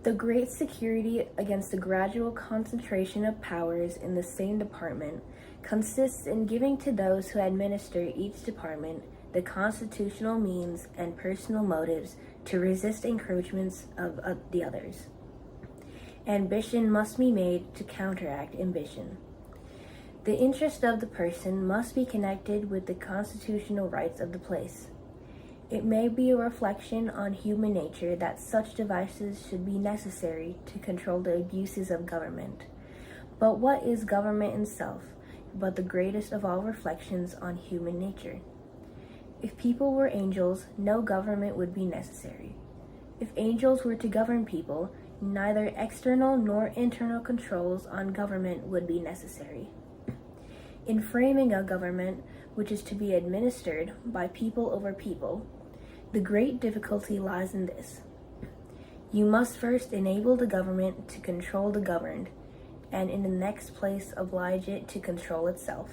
The great security against the gradual concentration of powers in the same department consists in giving to those who administer each department the constitutional means and personal motives to resist encroachments of the others. Ambition must be made to counteract ambition. The interest of the person must be connected with the constitutional rights of the place. It may be a reflection on human nature that such devices should be necessary to control the abuses of government. But what is government itself but the greatest of all reflections on human nature? If people were angels, no government would be necessary. If angels were to govern people, neither external nor internal controls on government would be necessary. In framing a government which is to be administered by people over people, the great difficulty lies in this. You must first enable the government to control the governed, and in the next place oblige it to control itself.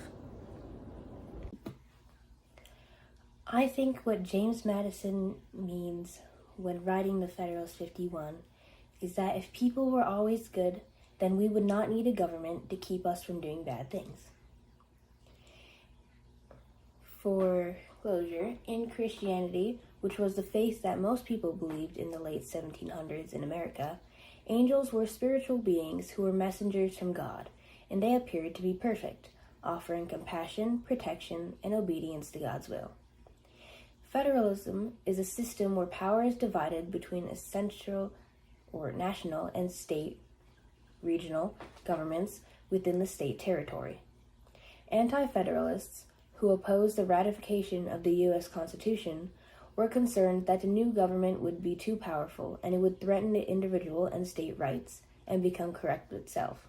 I think what James Madison means when writing the Federalist 51 is that if people were always good, then we would not need a government to keep us from doing bad things. For closure, in Christianity, which was the faith that most people believed in the late 1700s in America, angels were spiritual beings who were messengers from God, and they appeared to be perfect, offering compassion, protection, and obedience to God's will. Federalism is a system where power is divided between essential or national and state, regional governments within the state territory. Anti-federalists, who opposed the ratification of the U.S. Constitution, were concerned that the new government would be too powerful and it would threaten the individual and state rights and become corrupt itself.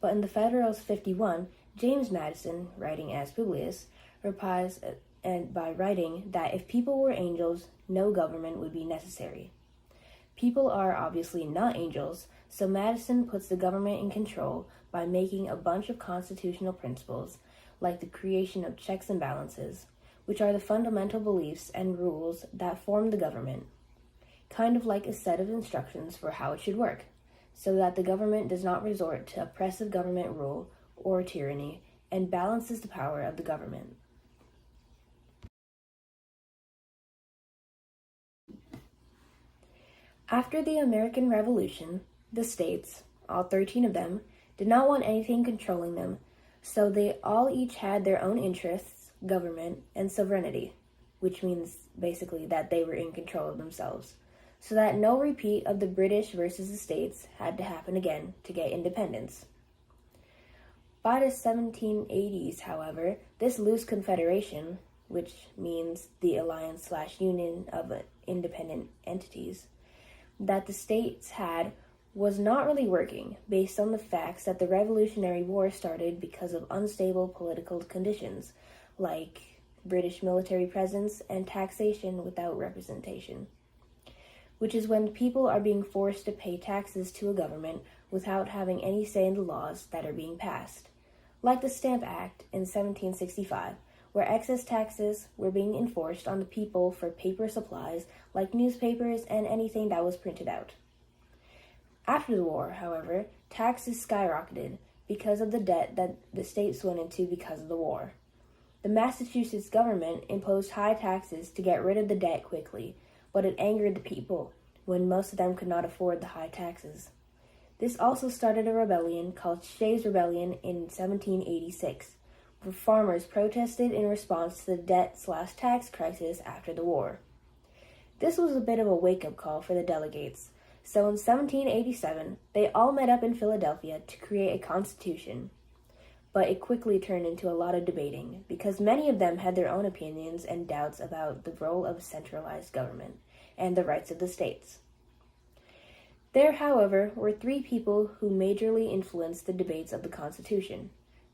But in the Federalist 51, James Madison, writing as Publius, replies by writing that if people were angels, no government would be necessary. People are obviously not angels, so Madison puts the government in control by making a bunch of constitutional principles, like the creation of checks and balances, which are the fundamental beliefs and rules that form the government, kind of like a set of instructions for how it should work, so that the government does not resort to oppressive government rule or tyranny and balances the power of the government. After the American Revolution, the states, all 13 of them, did not want anything controlling them, so they all each had their own interests, government, and sovereignty, which means basically that they were in control of themselves, so that no repeat of the British versus the States had to happen again to get independence. By the 1780s, however, this loose confederation, which means the alliance/union of independent entities, that the states had was not really working, based on the facts that the Revolutionary War started because of unstable political conditions, like British military presence and taxation without representation, which is when people are being forced to pay taxes to a government without having any say in the laws that are being passed, like the Stamp Act in 1765, where excess taxes were being enforced on the people for paper supplies like newspapers and anything that was printed out. After the war, however, taxes skyrocketed because of the debt that the states went into because of the war. The Massachusetts government imposed high taxes to get rid of the debt quickly, but it angered the people when most of them could not afford the high taxes. This also started a rebellion called Shays' Rebellion in 1786, where farmers protested in response to the debt/tax crisis after the war. This was a bit of a wake-up call for the delegates, so in 1787, they all met up in Philadelphia to create a constitution. But it quickly turned into a lot of debating, because many of them had their own opinions and doubts about the role of centralized government and the rights of the states. There, however, were three people who majorly influenced the debates of the Constitution,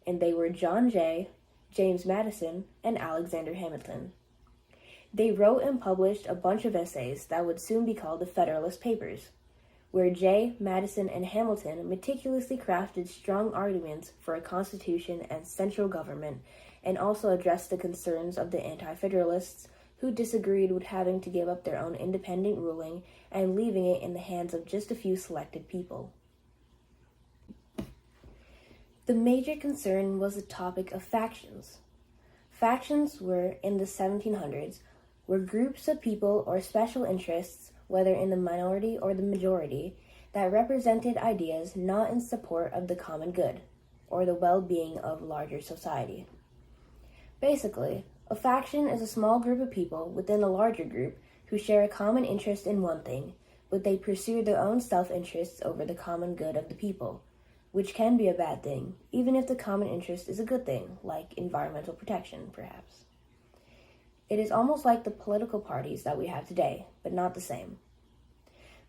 and they were John Jay, James Madison, and Alexander Hamilton. They wrote and published a bunch of essays that would soon be called the Federalist Papers, where Jay, Madison, and Hamilton meticulously crafted strong arguments for a constitution and central government, and also addressed the concerns of the anti-federalists who disagreed with having to give up their own independent ruling and leaving it in the hands of just a few selected people. The major concern was the topic of factions. Factions were, in the 1700s, were groups of people or special interests, whether in the minority or the majority, that represented ideas not in support of the common good, or the well-being of larger society. Basically, a faction is a small group of people within a larger group who share a common interest in one thing, but they pursue their own self-interests over the common good of the people, which can be a bad thing, even if the common interest is a good thing, like environmental protection, perhaps. It is almost like the political parties that we have today, but not the same.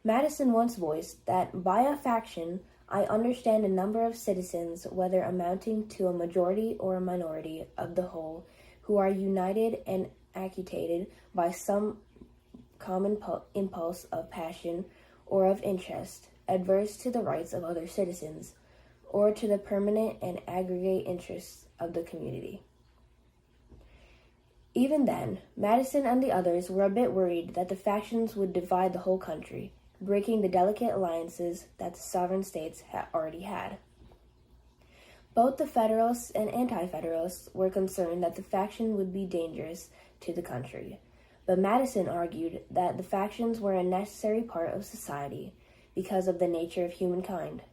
Madison once voiced that by a faction, I understand a number of citizens, whether amounting to a majority or a minority of the whole, who are united and actuated by some common impulse of passion or of interest, adverse to the rights of other citizens, or to the permanent and aggregate interests of the community. Even then, Madison and the others were a bit worried that the factions would divide the whole country, breaking the delicate alliances that the sovereign states had already had. Both the Federalists and Anti-Federalists were concerned that the faction would be dangerous to the country, but Madison argued that the factions were a necessary part of society because of the nature of humankind,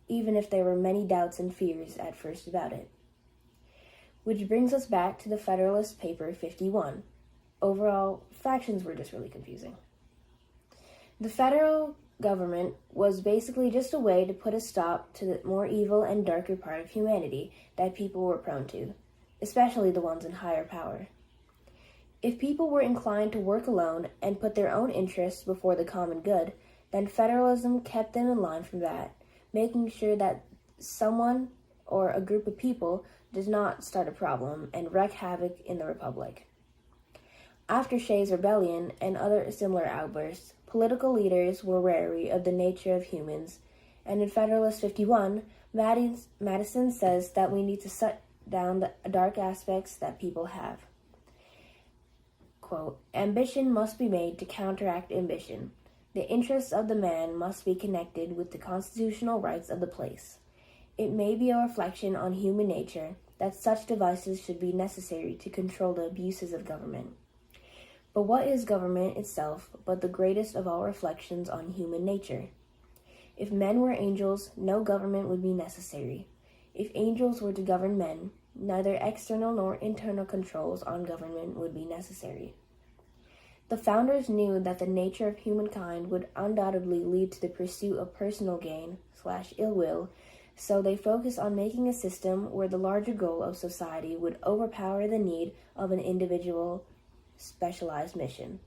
even if there were many doubts and fears at first about it. Which brings us back to the Federalist Paper 51. Overall, factions were just really confusing. The federal government was basically just a way to put a stop to the more evil and darker part of humanity that people were prone to, especially the ones in higher power. If people were inclined to work alone and put their own interests before the common good, then federalism kept them in line from that, making sure that someone or a group of people does not start a problem and wreak havoc in the Republic. After Shays' Rebellion and other similar outbursts, political leaders were wary of the nature of humans, and in Federalist 51, Madison says that we need to shut down the dark aspects that people have. Quote, ambition must be made to counteract ambition. The interests of the man must be connected with the constitutional rights of the place. It may be a reflection on human nature that such devices should be necessary to control the abuses of government. But what is government itself but the greatest of all reflections on human nature? If men were angels, no government would be necessary. If angels were to govern men, neither external nor internal controls on government would be necessary. The founders knew that the nature of humankind would undoubtedly lead to the pursuit of personal gain/ill will, so they focused on making a system where the larger goal of society would overpower the need of an individual specialized mission.